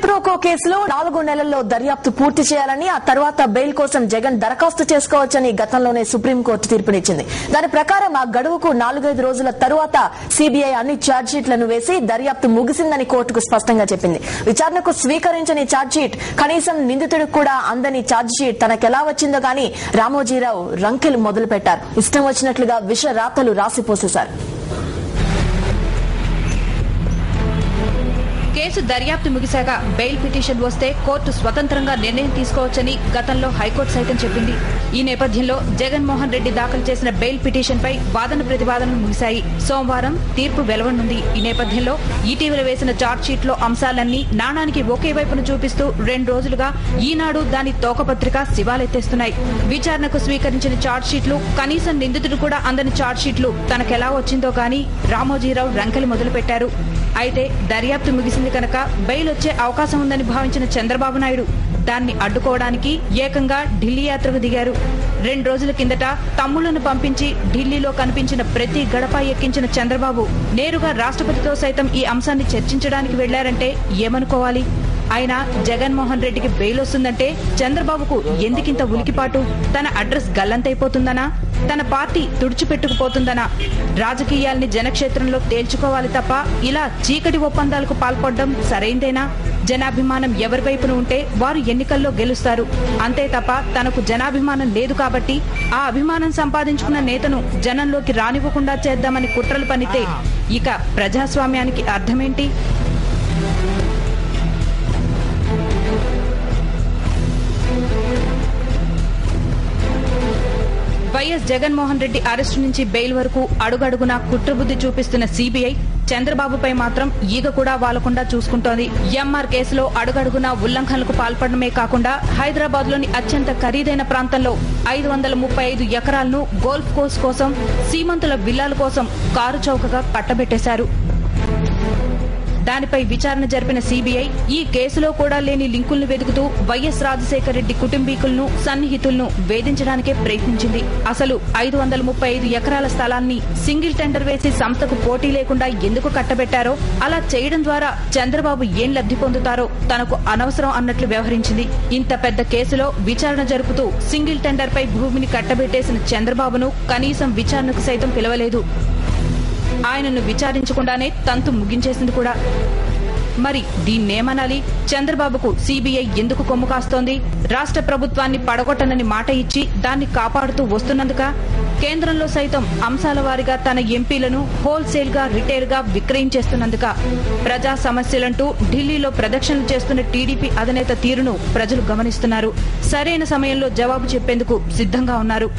Pro quo కేసులో 4 నెలల్లో దర్యాప్తు పూర్తి చేయాలని ఆ తర్వాత బెయిల్ కోసం జగన్ దరఖాస్తు చేసుకోవచ్చని గతంలోనే సుప్రీంకోర్టు తీర్పునిచ్చింది. దాని ప్రకారం ఆ గడువుకు 4-5 రోజుల తరువాత సీబీఐ అన్ని ఛార్జ్షీట్లను వేసి దర్యాప్తు ముగిసిందని కోర్టుకు స్పష్టంగా చెప్పింది. విచారణకు స్వీకరించని ఛార్జ్షీట్, కనీసం నిందితుడికి కూడా అందని ఛార్జ్షీట్ తనకెలా వచ్చిందో గానీ రామోజీరావు రంకెలు మొదలుపెట్టారు. ఇష్టం వచ్చినట్లుగా విష రాతలు రాసిపోసేశారు. కేసు దర్యాప్తు ముగిశాక బెయిల్ పిటిషన్ వస్తే కోర్టు స్వతంత్రంగా నిర్ణయం తీసుకోవచ్చని గతంలో హైకోర్టు సైతం చెప్పింది. ఈ నేపథ్యంలో జగన్మోహన్ రెడ్డి దాఖలు చేసిన బెయిల్ పిటిషన్ పై వాదన ప్రతివాదనలు ముగిశాయి. సోమవారం తీర్పు వెలువడనుంది. ఈ నేపథ్యంలో ఇటీవల వేసిన ఛార్జ్షీట్ లో అంశాలన్నీ నాణానికి ఒకే వైపును చూపిస్తూ 2 రోజులుగా ఈనాడు దాని తోకపత్రిక శివాలెత్తేస్తున్నాయి. విచారణకు స్వీకరించిన ఛార్జ్షీట్లు, కనీసం నిందితుడు కూడా అందని ఛార్జ్షీట్లు తనకెలా వచ్చిందో గానీ రామోజీరావు రంకెలు మొదలుపెట్టారు. అయితే దర్యాప్తు ముగిసింది కనుక బెయిల్ వచ్చే అవకాశం ఉందని భావించిన చంద్రబాబు నాయుడు దాన్ని అడ్డుకోవడానికి ఏకంగా ఢిల్లీ యాత్రకు దిగారు. 2 రోజుల కిందట తమ్ముళ్లను పంపించి ఢిల్లీలో కనిపించిన ప్రతి గడప ఎక్కించిన చంద్రబాబు నేరుగా రాష్ట్రపతితో సైతం ఈ అంశాన్ని చర్చించడానికి వెళ్లారంటే ఏమనుకోవాలి? అయినా జగన్మోహన్ రెడ్డికి బెయిల్ వస్తుందంటే చంద్రబాబుకు ఎందుకింత ఉలికిపాటు? తన అడ్రస్ గల్లంతైపోతుందనా? తన పార్టీ తుడిచిపెట్టుకుపోతుందనా? రాజకీయాల్ని జనక్షేత్రంలో తేల్చుకోవాలి తప్ప ఇలా చీకటి ఒప్పందాలకు పాల్పడడం సరైందేనా? జనాభిమానం ఎవరి వైపున ఉంటే వారు ఎన్నికల్లో గెలుస్తారు. అంతే తప్ప తనకు జనాభిమానం లేదు కాబట్టి ఆ అభిమానం సంపాదించుకున్న నేతను జనంలోకి రానివ్వకుండా చేద్దామని కుట్రలు పన్నితే ఇక ప్రజాస్వామ్యానికి అర్థమేంటి? వైఎస్ జగన్మోహన్ రెడ్డి అరెస్టు నుంచి బెయిల్ వరకు అడుగడుగునా కుట్రబుద్ది చూపిస్తున్న సీబీఐ చంద్రబాబుపై మాత్రం ఈగ కూడా వాలకుండా చూసుకుంటోంది. ఎంఆర్ కేసులో అడుగడుగునా ఉల్లంఘనలకు పాల్పడమే కాకుండా హైదరాబాద్ లోని అత్యంత ఖరీదైన ప్రాంతంలో 535 ఎకరాలను గోల్ఫ్ కోర్స్ కోసం, సీమంతుల విల్లాల కోసం కారు చౌకగా కట్టబెట్టేశారు. దానిపై విచారణ జరిపిన సీబీఐ ఈ కేసులో కూడా లేని లింకులను వెతుకుతూ వైఎస్ రాజశేఖర రెడ్డి కుటుంబీకులను, సన్నిహితులను వేధించడానికే ప్రయత్నించింది. అసలు 535 ఎకరాల స్థలాన్ని సింగిల్ టెండర్ వేసి సంస్థకు పోటీ లేకుండా ఎందుకు కట్టబెట్టారో, అలా చేయడం ద్వారా చంద్రబాబు ఏం లబ్ధి పొందుతారో తనకు అనవసరం అన్నట్లు వ్యవహరించింది. ఇంత పెద్ద కేసులో విచారణ జరుపుతూ సింగిల్ టెండర్ పై భూమిని కట్టబెట్టేసిన చంద్రబాబును కనీసం విచారణకు సైతం పిలవలేదు. ఆయనను విచారించకుండానే తంతు ముగించేసింది కూడా. మరి దీన్నేమనాలి? చంద్రబాబుకు సీబీఐ ఎందుకు కొమ్ము కాస్తోంది? రాష్ట్ర ప్రభుత్వాన్ని పడగొట్టనని మాట ఇచ్చి దాన్ని కాపాడుతూ వస్తున్నందుక? కేంద్రంలో సైతం అంశాల వారీగా తన ఎంపీలను హోల్సేల్ గా, రిటైల్ గా విక్రయించేస్తున్నందుక? ప్రజా సమస్యలంటూ ఢిల్లీలో ప్రదక్షిణలు చేస్తున్న టీడీపీ అధినేత తీరును ప్రజలు గమనిస్తున్నారు. సరైన సమయంలో జవాబు చెప్పేందుకు సిద్ధంగా ఉన్నారు.